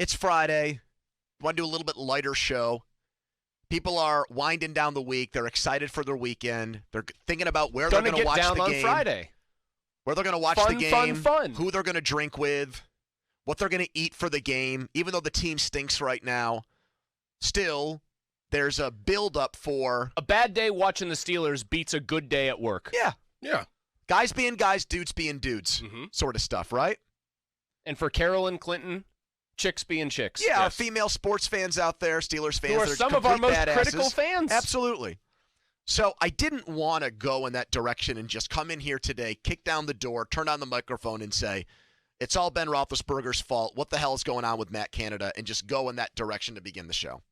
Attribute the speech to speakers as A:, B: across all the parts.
A: It's Friday. Want to do a little bit lighter show. People are winding down the week. They're excited for their weekend. They're thinking about where they're going to watch the game.
B: Gonna get down on Friday.
A: Where they're going to watch the game.
B: Fun.
A: Who they're going to drink with. What they're going to eat for the game. Even though the team stinks right now, still, there's a build-up for...
B: A bad day watching the Steelers beats a good day at work.
A: Yeah. Guys being guys, dudes being dudes, sort of stuff, right?
B: And for Carol and Clinton, chicks being chicks.
A: Yeah, our female sports fans out there, Steelers fans.
B: Who are some of our most critical fans.
A: Absolutely. So I didn't want to go in that direction and just come in here today, kick down the door, turn on the microphone and say, it's all Ben Roethlisberger's fault. What the hell is going on with Matt Canada? And just go in that direction to begin the show.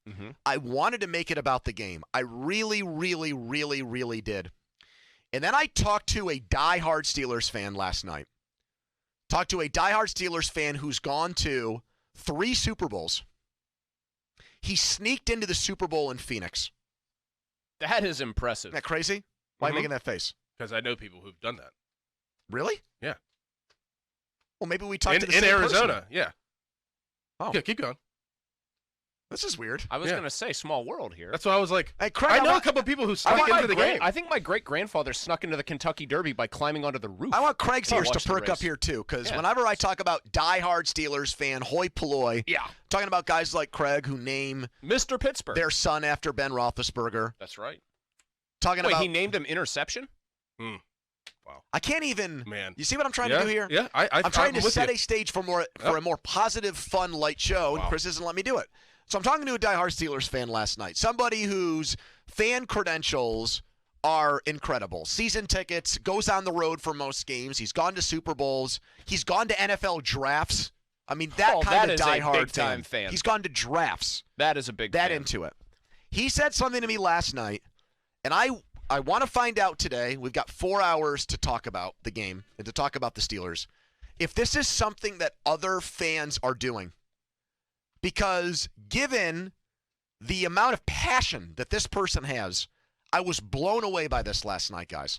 A: I wanted to make it about the game. I really, really, really, really did. And then I talked to a diehard Steelers fan last night. Talked to a diehard Steelers fan who's gone to 3 Super Bowls. He sneaked into the Super Bowl in Phoenix.
B: That is impressive.
A: Isn't that crazy? Why are you making that face?
C: Because I know people who've done that.
A: Really?
C: Yeah.
A: Well, maybe we talked to the same
C: in Arizona.
A: person.
C: Yeah.
A: Oh.
C: Yeah, keep going.
A: This is weird.
B: I was going to say small world here.
C: That's why I was like,
A: hey, Craig,
C: I know a couple of people who snuck into the game.
B: I think my great-grandfather snuck into the Kentucky Derby by climbing onto the roof.
A: I want Craig's ears to perk up here, too, because whenever I talk about diehard Steelers fan, hoi polloi, talking about guys like Craig who name
B: Mr. Pittsburgh,
A: their son after Ben Roethlisberger.
B: That's right.
A: Talking about
B: he named him Interception?
C: Wow.
A: I can't even.
C: Man.
A: You see what I'm trying to do here?
C: Yeah.
A: I'm trying to set a stage for a more positive, fun, light show, and Chris doesn't let me do it. So I'm talking to a diehard Steelers fan last night, somebody whose fan credentials are incredible. Season tickets, goes on the road for most games. He's gone to Super Bowls. He's gone to NFL drafts. I mean, that kind of diehard fan. He's gone to drafts.
B: That is a big
A: fan.
B: That
A: into it. He said something to me last night, and I want to find out today. We've got 4 hours to talk about the game and to talk about the Steelers. If this is something that other fans are doing. Because given the amount of passion that this person has, I was blown away by this last night, guys.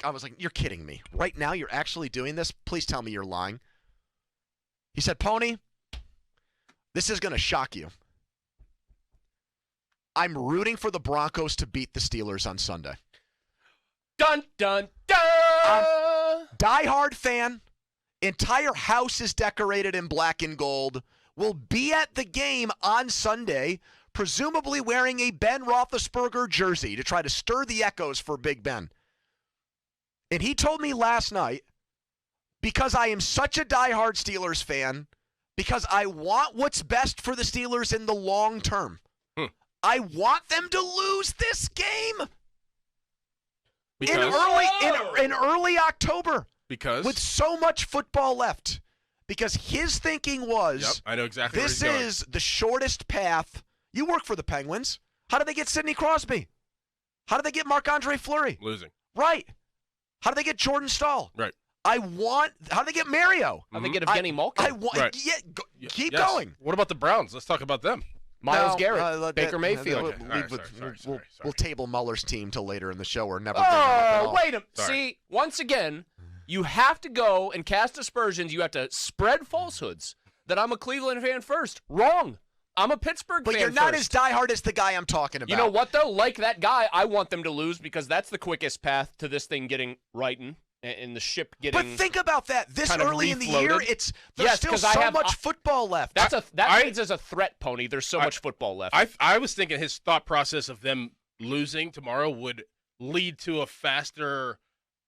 A: I was like, you're kidding me. Right now, you're actually doing this? Please tell me you're lying. He said, Poni, this is going to shock you. I'm rooting for the Broncos to beat the Steelers on Sunday.
B: Dun, dun, dun!
A: Diehard fan. Entire house is decorated in black and gold. Will be at the game on Sunday, presumably wearing a Ben Roethlisberger jersey to try to stir the echoes for Big Ben. And he told me last night, because I am such a diehard Steelers fan, because I want what's best for the Steelers in the long term, I want them to lose this game in early October.
C: Because?
A: With so much football left. Because his thinking was,
C: I know exactly
A: this is the shortest path. You work for the Penguins. How did they get Sidney Crosby? How did they get Marc-Andre Fleury?
C: Losing.
A: Right. How did they get Jordan Stahl?
C: Right.
A: How did they get Mario?
B: How did they get Evgeny Malkin?
A: Keep going.
C: What about the Browns? Let's talk about them.
B: Myles Garrett, Baker Mayfield.
A: We'll table Muller's team till later in the show or never.
B: Wait a minute. See, once again, you have to go and cast aspersions. You have to spread falsehoods that I'm a Cleveland fan first. Wrong. I'm a Pittsburgh fan
A: But you're not as diehard as the guy I'm talking about.
B: You know what, though? Like that guy, I want them to lose because that's the quickest path to this thing getting rightened and the ship getting.
A: But think about that. This early in the year, there's still so much football left.
B: That means as a threat, Pony. There's so much football left.
C: I was thinking his thought process of them losing tomorrow would lead to a faster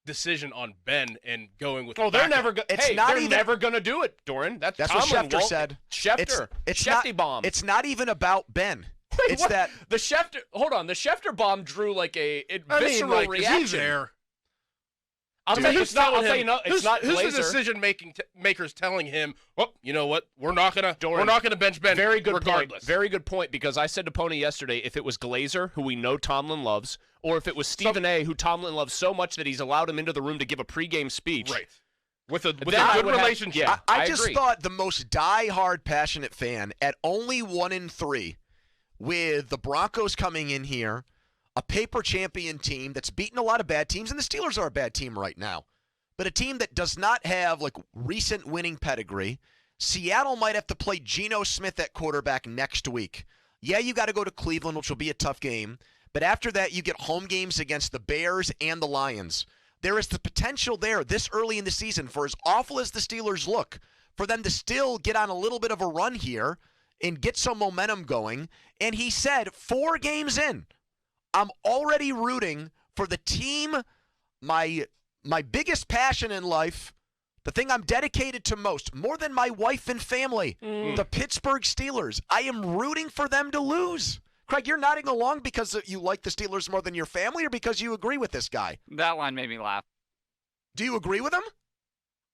C: decision on Ben and going with.
B: They're never going. They're never going to do it, Doran. That's
A: what Schefter said.
B: Schefter. Shefty bomb.
A: It's not even about Ben.
B: Wait, that the Schefter. Hold on. The Schefter bomb drew like a visceral reaction.
C: He's there.
B: I'll tell you, it's not Glazer.
C: Who's the decision makers telling him? Well, you know what? We're not gonna bench Ben.
B: Very good
C: regardless.
B: point. Very good point. Because I said to Pony yesterday, if it was Glazer, who we know Tomlin loves, or if it was Stephen A, who Tomlin loves so much that he's allowed him into the room to give a pregame speech,
C: right? With a good relationship.
A: I just thought the most diehard, passionate fan at only 1-3, with the Broncos coming in here. A paper champion team that's beaten a lot of bad teams, and the Steelers are a bad team right now. But a team that does not have recent winning pedigree, Seattle might have to play Geno Smith at quarterback next week. Yeah, you got to go to Cleveland, which will be a tough game. But after that, you get home games against the Bears and the Lions. There is the potential there this early in the season, for as awful as the Steelers look, for them to still get on a little bit of a run here and get some momentum going. And he said 4 games in, I'm already rooting for the team, my biggest passion in life, the thing I'm dedicated to most, more than my wife and family, the Pittsburgh Steelers. I am rooting for them to lose. Craig, you're nodding along because you like the Steelers more than your family, or because you agree with this guy?
D: That line made me laugh.
A: Do you agree with him?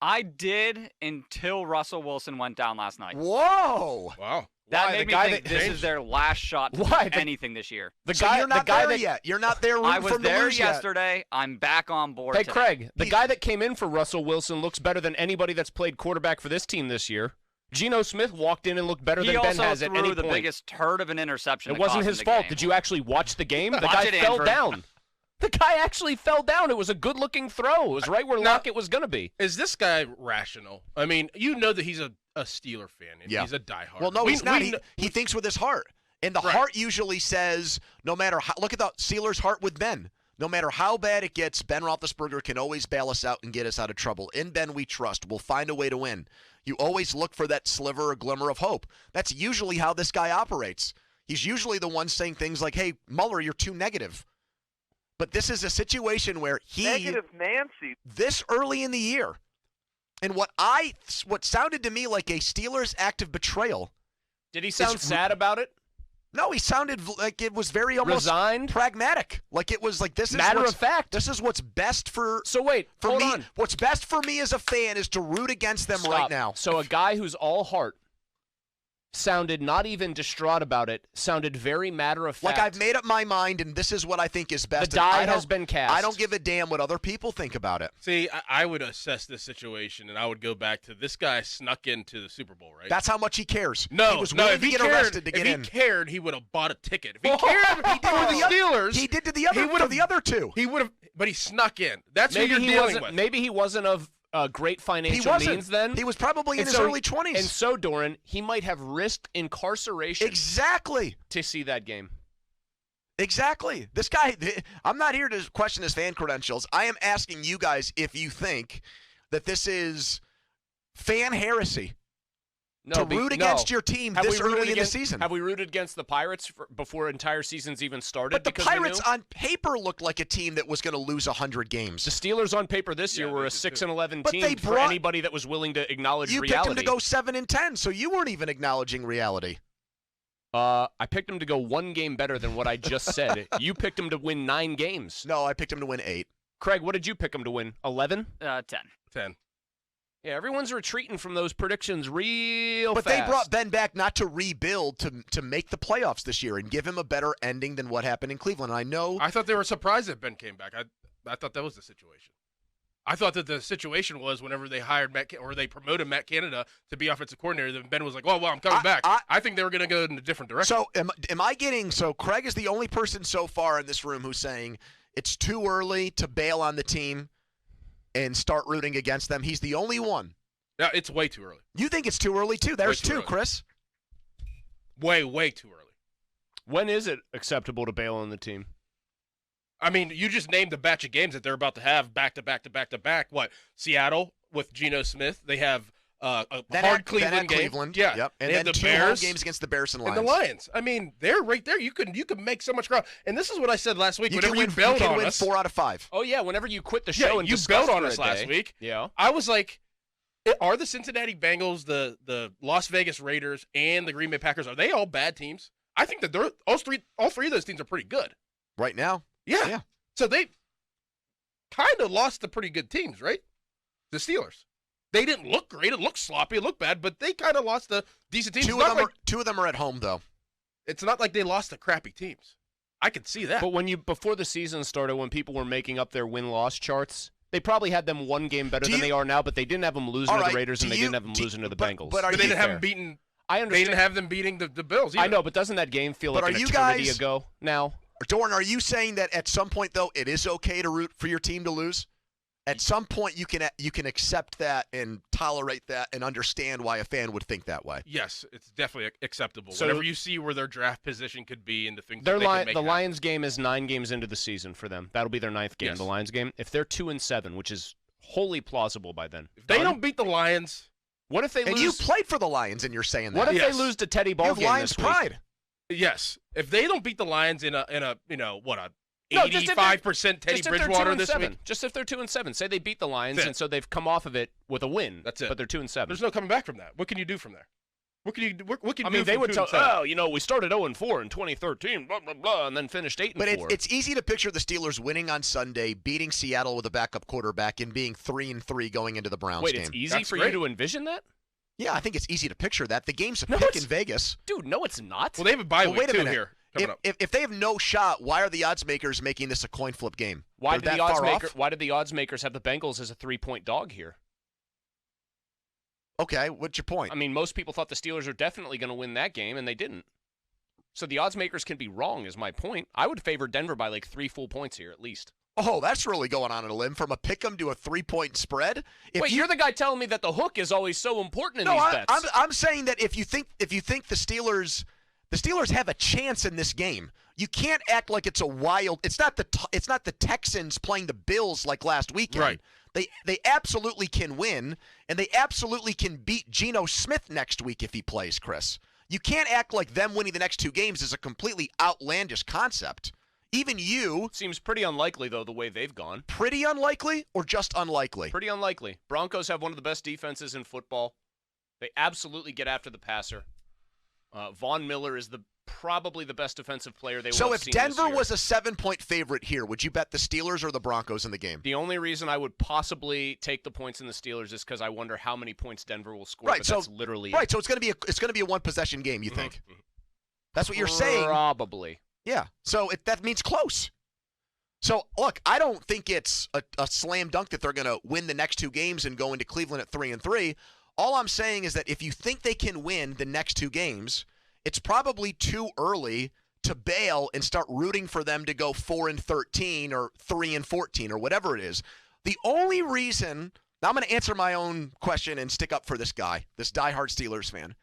D: I did until Russell Wilson went down last night.
A: Whoa.
C: Wow.
D: That made me think this is their last shot to do anything this year.
A: So you're not there yet. You're not there rooting for them to lose yet.
D: I was there yesterday. I'm back on board
B: Hey,
D: today.
B: Craig, the guy that came in for Russell Wilson looks better than anybody that's played quarterback for this team this year. Geno Smith walked in and looked better than Ben has at any point.
D: He also threw the biggest turd of an interception.
B: It wasn't his fault. Did you actually watch the game? The
D: Watch
B: guy fell down. The guy actually fell down. It was a good-looking throw. It was right where Lockett was going to be.
C: Is this guy rational? I mean, you know that he's a Steeler fan, and he's a diehard.
A: Well, no, he's not. He thinks with his heart. And the heart usually says, no matter how, look at the Steelers' heart with Ben. No matter how bad it gets, Ben Roethlisberger can always bail us out and get us out of trouble. In Ben we trust. We'll find a way to win. You always look for that sliver or glimmer of hope. That's usually how this guy operates. He's usually the one saying things like, hey, Mueller, you're too negative. But this is a situation where
E: Negative Nancy.
A: This early in the year, and what sounded to me like a Steelers act of betrayal.
B: Did he sound sad about it?
A: No, he sounded like it was very almost
B: resigned,
A: pragmatic. Like it was like this is
B: matter of fact.
A: This is what's best for.
B: So wait,
A: for
B: hold
A: me.
B: on.
A: What's best for me as a fan is to root against them right now.
B: So a guy who's all heart sounded not even distraught about it, sounded very matter of fact.
A: Like I've made up my mind, and this is what I think is best.
B: The die has been cast.
A: I don't give a damn what other people think about it.
C: See, I would assess this situation, and I would go back to this guy snuck into the Super Bowl, right?
A: That's how much he cares.
C: No,
A: he was willing to get arrested to get in.
C: If he cared, he would have bought a ticket. If he cared, he did
A: for
C: the Steelers.
A: He did to the other two.
C: He would have, but he snuck in. That's
B: maybe
C: who you're dealing with.
B: Maybe he wasn't of great financial means then.
A: He was probably in his early 20s.
B: And so, Doran, he might have risked incarceration to see that game.
A: Exactly. This guy, I'm not here to question his fan credentials. I am asking you guys if you think that this is fan heresy to root against your team this early in the season.
B: Have we rooted against the Pirates before entire seasons even started?
A: But the Pirates on paper looked like a team that was going to lose 100 games.
B: The Steelers on paper this year were a 6-11 team for anybody that was willing to acknowledge reality.
A: You picked them to go 7-10, so you weren't even acknowledging reality.
B: I picked them to go one game better than what I just said. You picked them to win 9 games.
A: No, I picked them to win 8.
B: Craig, what did you pick them to win? 11?
D: 10.
B: Yeah, everyone's retreating from those predictions real
A: fast.
B: But
A: they brought Ben back not to rebuild, to make the playoffs this year and give him a better ending than what happened in Cleveland. I
C: thought they were surprised that Ben came back. I thought that was the situation. I thought that the situation was whenever they hired they promoted Matt Canada to be offensive coordinator, then Ben was like, well, I'm coming back. I think they were going to go in a different direction.
A: So am I getting – so Craig is the only person so far in this room who's saying it's too early to bail on the team and start rooting against them. He's the only one.
C: No, it's way too early.
A: You think it's too early, too? There's two, Chris.
C: Way, way too early.
B: When is it acceptable to bail on the team?
C: I mean, you just named a batch of games that they're about to have back-to-back-to-back-to-back. What? Seattle with Geno Smith. They have a hard Cleveland game.
A: Cleveland.
C: Yeah.
A: Yep. And then
C: the
A: two
C: Bears,
A: home games against the Bears and Lions.
C: And the Lions. I mean, they're right there. You can make so much ground. And this is what I said last week.
A: You can win 4 out of 5.
B: Oh, yeah. Whenever you quit the show and
C: you bailed on us last week.
B: Yeah.
C: I was like, are the Cincinnati Bengals, the Las Vegas Raiders, and the Green Bay Packers, are they all bad teams? I think that all three of those teams are pretty good.
A: Right now?
C: Yeah. So they kind of lost to pretty good teams, right? The Steelers. They didn't look great. It looked sloppy. It looked bad, but they kind of lost to decent teams.
A: Two of them are at home, though.
C: It's not like they lost to crappy teams. I can see that.
B: But before the season started, when people were making up their win-loss charts, they probably had them one game better than they are now, but they didn't have them losing to the Raiders and they didn't have them losing to the Bengals.
C: But they didn't have them beating.
B: I understand.
C: They didn't have them beating the Bills either.
B: I know, but doesn't that game feel like an eternity ago now?
A: Doran, are you saying that at some point, though, it is okay to root for your team to lose? At some point, you can accept that and tolerate that and understand why a fan would think that way.
C: Yes, it's definitely acceptable.
B: So
C: whenever you see where their draft position could be and the things
B: the
C: that they can make happen.
B: Lions game is 9 games into the season for them. That'll be their 9th game,
C: Yes.
B: the Lions game. If they're 2-7, which is wholly plausible by then.
C: If they don't beat the Lions,
B: what if they
A: and
B: lose?
A: you played for the Lions, and you're saying that.
B: What if
C: Yes.
B: they lose to Teddy
A: You have
B: Ballgame
A: Lions
B: this week?
A: pride.
C: yes. If they don't beat the Lions in a 85% Teddy
B: Just if they're
C: Bridgewater
B: 2-7.
C: this week,
B: Just if they're 2-7. Say they beat the Lions,
C: That's it.
B: and so they've come off of it with a win.
C: That's it.
B: But they're 2-7.
C: there's no coming back from that. What can you do from there? What can you do? What can you
B: I mean,
C: do
B: they
C: from
B: would
C: 2
B: tell,
C: and 7?
B: we started 0-4 in 2013, blah blah blah, and then finished 8-4.
A: But it's easy to picture the Steelers winning on Sunday, beating Seattle with a backup quarterback, and being 3-3 going into the Browns
B: Wait,
A: game.
B: it's easy
C: That's
B: for
C: great.
B: you to envision that?
A: Yeah, I think it's easy to picture that. The game's a
B: No,
A: pick
B: it's-
A: in Vegas.
B: Dude, no, it's not.
C: Well, they have a bye
A: Well,
C: week
A: wait a
C: too
A: minute.
C: here coming up.
A: If they have no shot, why are the odds makers making this a coin flip game?
B: Why
A: They're
B: did
A: that
B: the odds
A: far
B: maker?
A: off?
B: Why did the odds makers have the Bengals as a 3-point dog here?
A: Okay, what's your point?
B: I mean, most people thought the Steelers were definitely going to win that game, and they didn't. So the odds makers can be wrong, is my point. I would favor Denver by like 3 full points here at least.
A: Oh, that's really going on a limb from a pick 'em to a 3-point spread.
B: Wait, you're the guy telling me that the hook is always so important in
A: no,
B: these bets.
A: I'm saying that if you think the Steelers have a chance in this game, you can't act like it's a wild. It's not the Texans playing the Bills like last weekend.
C: Right.
A: They absolutely can win, and they absolutely can beat Geno Smith next week if he plays, Chris. You can't act like them winning the next 2 games is a completely outlandish concept. Even you,
B: Seems pretty unlikely, though, the way they've gone.
A: pretty unlikely or just unlikely?
B: Pretty unlikely. Broncos have one of the best defenses in football. They absolutely get after the passer. Von Miller is probably the best defensive player they will
A: So
B: have
A: if
B: seen this
A: Denver
B: year.
A: was a 7-point favorite here, would you bet the Steelers or the Broncos in the game?
B: The only reason I would possibly take the points in the Steelers is because I wonder how many points Denver will score.
A: Right,
B: But
A: so-
B: that's literally
A: Right, so it's going to be a one possession game, you think? That's what you're saying.
B: Probably.
A: Yeah. So that means close. So look, I don't think it's a slam dunk that they're going to win the next 2 games and go into Cleveland at 3-3. All I'm saying is that if you think they can win the next 2 games, it's probably too early to bail and start rooting for them to go 4-13 or 3-14 or whatever it is. The only reason, now I'm going to answer my own question and stick up for this guy, this diehard Steelers fan.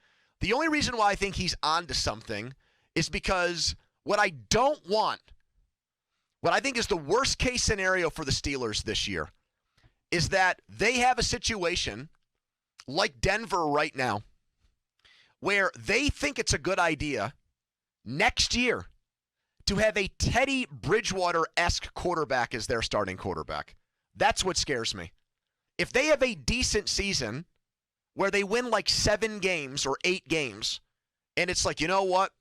A: The only reason why I think he's onto something is because what I don't want, what I think is the worst case scenario for the Steelers this year, is that they have a situation like Denver right now where they think it's a good idea next year to have a Teddy Bridgewater-esque quarterback as their starting quarterback. That's what scares me. If they have a decent season where they win like 7 games or 8 games, and it's like, you know what?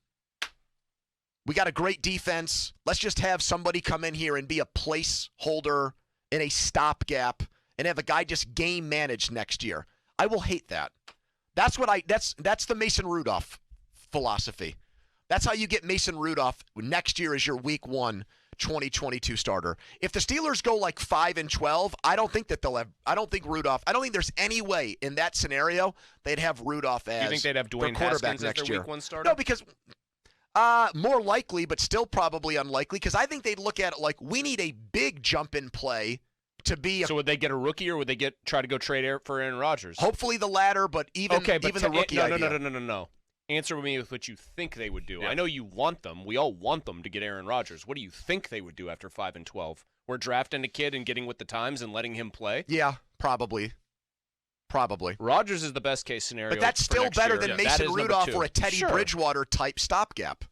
A: We got a great defense. Let's just have somebody come in here and be a placeholder and a stopgap and have a guy just game manage next year. I will hate that. That's the Mason Rudolph philosophy. That's how you get Mason Rudolph next year as your week 1 2022 starter. If the Steelers go like 5-12, I don't think there's any way in that scenario they'd have Rudolph as
B: Do you think they'd have
A: their
B: Dwayne
A: quarterback
B: Haskins as
A: next
B: their
A: year.
B: week 1 starter?
A: No, because more likely, but still probably unlikely, because I think they'd look at it like we need a big jump in play to be.
B: So would they get a rookie, or would they try to go trade for Aaron Rodgers?
A: Hopefully the latter, but even the rookie idea.
B: No. Answer me with what you think they would do.
C: Yeah.
B: I know you want them. We all want them to get Aaron Rodgers. What do you think they would do after 5-12? We're drafting a kid and getting with the times and letting him play?
A: Yeah, probably.
B: Rodgers is the best case scenario.
A: But that's
B: for
A: still
B: next
A: better
B: year.
A: than
B: That
A: Mason
B: is number
A: Rudolph
B: 2.
A: or a Teddy
B: Sure.
A: Bridgewater type stopgap.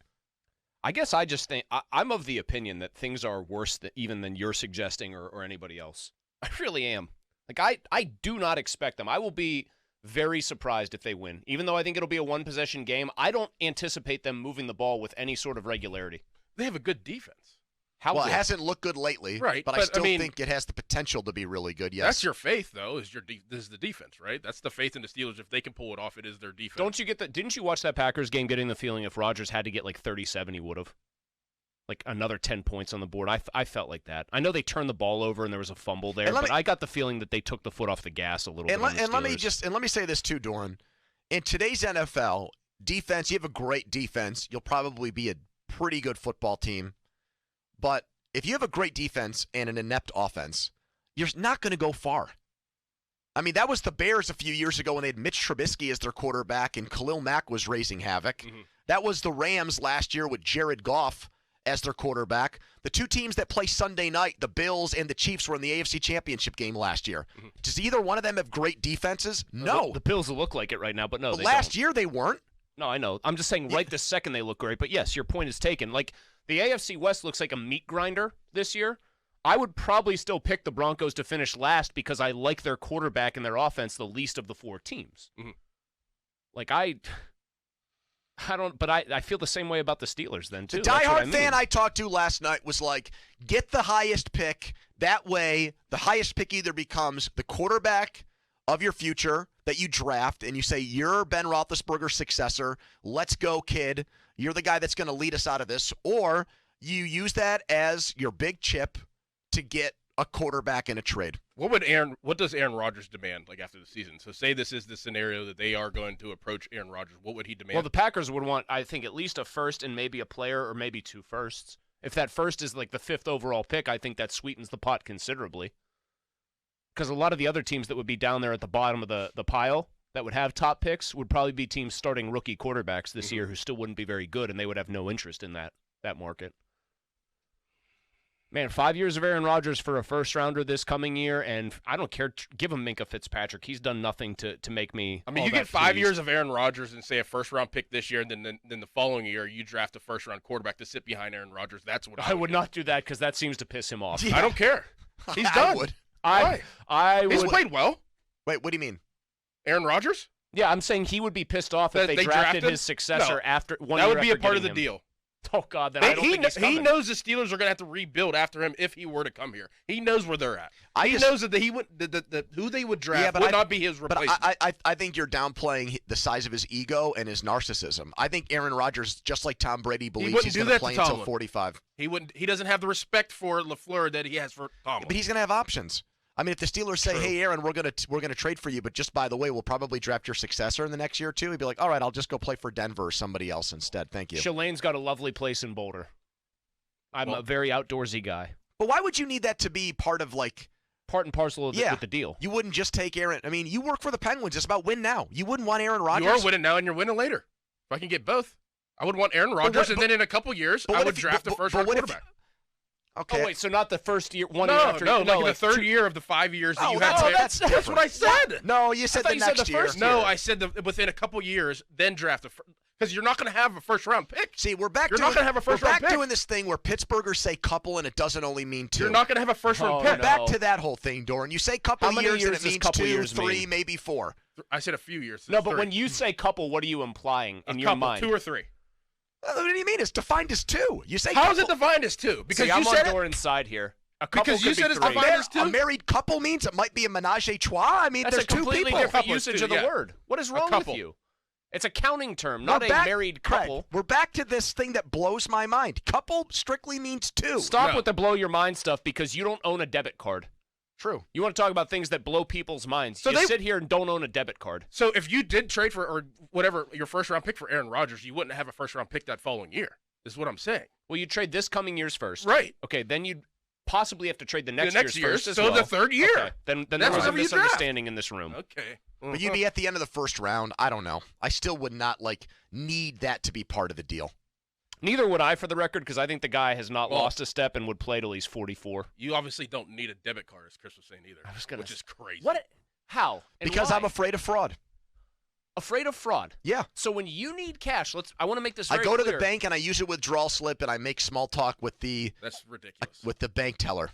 B: I guess I just think I'm of the opinion that things are worse even than you're suggesting or anybody else. I really am. Like I do not expect them. I will be very surprised if they win. Even though I think it'll be a 1-possession game, I don't anticipate them moving the ball with any sort of regularity.
C: They have a good defense.
B: How
A: Well,
B: good?
A: it hasn't looked good lately,
C: Right,
A: but I
C: but,
A: still
C: I mean-
A: think it has the potential to be really good, yes.
C: That's your faith, though. This is the defense, right? That's the faith in the Steelers. If they can pull it off, it is their defense.
B: Don't you get that? Didn't you watch that Packers game getting the feeling if Rodgers had to get like 37, he would have? Like another 10 points on the board. I felt like that. I know they turned the ball over and there was a fumble there, but I got the feeling that they took the foot off the gas a little bit.
A: Let me say this too, Doran. In today's NFL, defense, you have a great defense, you'll probably be a pretty good football team. But if you have a great defense and an inept offense, you're not going to go far. I mean, that was the Bears a few years ago when they had Mitch Trubisky as their quarterback and Khalil Mack was raising havoc. Mm-hmm. That was the Rams last year with Jared Goff as their quarterback. The two teams that play Sunday night, the Bills and the Chiefs, were in the AFC Championship game last year. Mm-hmm. Does either one of them have great defenses? No.
B: The Bills will look like it right now, but no,
A: but
B: they
A: last
B: don't.
A: year they weren't.
B: No, I know. I'm just saying right this second they look great. But yes, your point is taken. Like, the AFC West looks like a meat grinder this year. I would probably still pick the Broncos to finish last because I like their quarterback and their offense the least of the four teams. Mm-hmm. Like, I feel the same way about the Steelers then, too.
A: The diehard fan I talked to last night was like, get the highest pick. That way, the highest pick either becomes the quarterback of your future that you draft, and you say, you're Ben Roethlisberger's successor. Let's go, kid. You're the guy that's going to lead us out of this. Or you use that as your big chip to get a quarterback in a trade.
C: What does Aaron Rodgers demand like after the season? So say this is the scenario that they are going to approach Aaron Rodgers. What would he demand?
B: Well, the Packers would want, I think, at least a first and maybe a player or maybe two firsts. If that first is like the 5th overall pick, I think that sweetens the pot considerably. Because a lot of the other teams that would be down there at the bottom of the pile that would have top picks would probably be teams starting rookie quarterbacks this year who still wouldn't be very good, and they would have no interest in that market. Man, 5 years of Aaron Rodgers for a first-rounder this coming year, and I don't care. Give him Minkah Fitzpatrick. He's done nothing to make me
C: I mean, you get 5 years of Aaron Rodgers and say a first-round pick this year, and then the following year you draft a first-round quarterback to sit behind Aaron Rodgers. That's what
B: I would not do that because that seems to piss him off.
C: Yeah. I don't care. He's done.
A: I would.
C: He's played well.
A: Wait, what do you mean?
C: Aaron Rodgers?
B: Yeah, I'm saying he would be pissed off if they drafted his successor after 1 year.
C: That would be a part of the
B: him.
C: deal.
B: Oh, God, then I don't think he's coming.
C: He knows the Steelers are going to have to rebuild after him if he were to come here. He knows where they're at. He knows that who they would draft would not be his replacement.
A: But I think you're downplaying the size of his ego and his narcissism. I think Aaron Rodgers, just like Tom Brady, believes he's going to play until 45.
C: He wouldn't. He doesn't have the respect for LaFleur that he has for Tomlin.
A: But he's going to have options. I mean, if the Steelers say, "Hey, Aaron, we're gonna trade for you, but just by the way, we'll probably draft your successor in the next year or two," he'd be like, "All right, I'll just go play for Denver or somebody else instead. Thank you."
B: Shalane's got a lovely place in Boulder. I'm a very outdoorsy guy.
A: But why would you need that to be part of
B: part and parcel with the deal?
A: You wouldn't just take Aaron. I mean, you work for the Penguins. It's about win now. You wouldn't want Aaron Rodgers.
C: You are winning now, and you're winning later. If I can get both, I would want Aaron Rodgers, and then in a couple years, I would draft a first-round quarterback.
A: Okay.
B: Oh, wait, so not the first year, 1 year after?
C: No, like the third year of the 5 years that you had.
A: That's
C: what I said.
A: No, you said the next year.
C: No, I said within a couple years, then draft because you're not going to have a first-round pick.
A: See, we're back doing this thing where Pittsburghers say couple, and it doesn't only mean two.
C: You're not going to have a first-round pick.
A: We're back to that whole thing, Doran. You say couple years, and it means 2, 3, maybe 4.
C: I said a few years.
B: No, but when you say couple, what are you implying in your mind?
C: 2 or 3.
A: What do you mean? It's defined as 2. You say
C: how is it defined as 2? Because
B: I'm on Doran's side here. A couple
C: because you said it's defined as 2.
A: A married couple means it might be a menage a trois. I mean,
B: that's
A: there's
B: a completely
A: two people.
B: different usage of the word. What is wrong with you? It's a counting term, not a married couple.
A: Craig, we're back to this thing that blows my mind. Couple strictly means 2.
B: Stop with the blow your mind stuff because you don't own a debit card.
A: True.
B: You want to talk about things that blow people's minds. So you sit here and don't own a debit card.
C: So if you did trade for or whatever your first-round pick for Aaron Rodgers, you wouldn't have a first-round pick that following year. Is what I'm saying.
B: Well, you trade this coming year's first.
C: Right.
B: Okay, then you'd possibly have to trade the next year's first as
C: well. So the third year.
B: Okay. Then there was a misunderstanding in this room.
C: Okay.
A: But you'd be at the end of the first round. I don't know. I still would not need that to be part of the deal.
B: Neither would I, for the record, because I think the guy has not lost a step and would play till he's 44.
C: You obviously don't need a debit card, as Chris was saying either. Which is crazy.
B: What? How? And
A: because
B: why?
A: I'm afraid of fraud.
B: Afraid of fraud?
A: Yeah.
B: So when you need cash, I want to make this very
A: clear. I go
B: to
A: the bank and I use a withdrawal slip and I make small talk with the
C: That's ridiculous.
A: With the bank teller.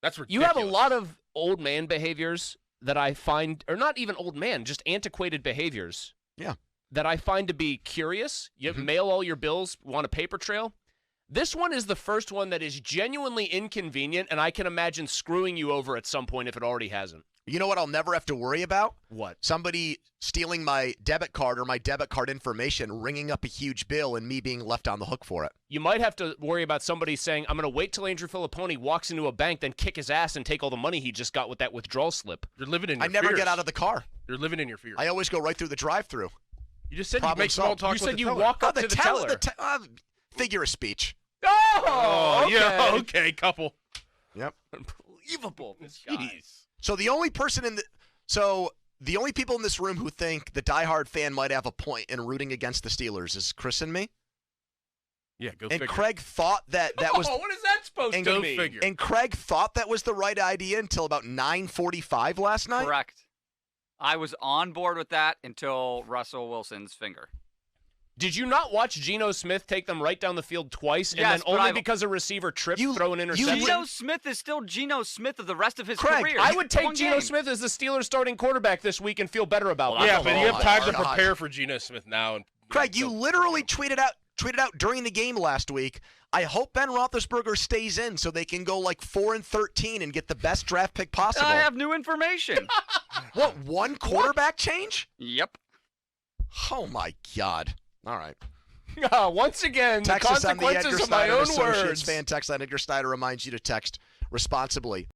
C: That's ridiculous.
B: You have a lot of old man behaviors that I find, or not even old man, just antiquated behaviors.
A: Yeah.
B: That I find to be curious. You mail all your bills, want a paper trail. This one is the first one that is genuinely inconvenient, and I can imagine screwing you over at some point if it already hasn't.
A: You know what I'll never have to worry about?
B: What?
A: Somebody stealing my debit card or my debit card information, ringing up a huge bill, and me being left on the hook for it.
B: You might have to worry about somebody saying, I'm going to wait till Andrew Filipponi walks into a bank, then kick his ass and take all the money he just got with that withdrawal slip.
C: You're living in your
A: I never
C: fears.
A: get out of the car.
C: You're living in your fears.
A: I always go right through the drive-thru.
C: You just said you make small talk with the teller.
B: You said you walk up to the teller.
A: Figure of speech.
B: Oh, okay.
C: Yeah, okay, couple.
A: Yep.
D: Unbelievable. This guy.
C: Jeez.
A: So the only people in this room who think the diehard fan might have a point in rooting against the Steelers is Chris and me.
C: Yeah, go
A: And
C: figure.
A: Craig thought that was
B: what is that supposed
A: and
B: to
C: Go
B: mean?
C: figure.
A: and Craig thought that was the right idea until about 9:45 last night.
D: Correct. I was on board with that until Russell Wilson's finger.
B: Did you not watch Geno Smith take them right down the field twice, and
D: Yes,
B: then
D: but
B: only
D: I've-
B: because a receiver tripped,
A: You-
B: throw an
A: you-
B: interception?
D: Geno Smith is still Geno Smith of the rest of his
A: Craig,
D: career.
B: I would take
D: One
B: Geno
D: game.
B: Smith as the Steelers' starting quarterback this week and feel better about
D: Well,
B: it.
C: Yeah,
D: Oh
C: but you have
A: my
C: time to
A: God.
C: prepare for Geno Smith now. And
A: Craig, you
C: so-
A: literally tweeted out during the game last week. I hope Ben Roethlisberger stays in so they can go like 4-13 and get the best draft pick possible.
D: I have new information.
A: What, one quarterback change?
D: Yep.
A: Oh my God! All right.
B: Once again, the
A: Text us on the Edgar
B: consequences of my
A: Snyder
B: own
A: Associates
B: words.
A: fan text line. Edgar Snyder reminds you to text responsibly.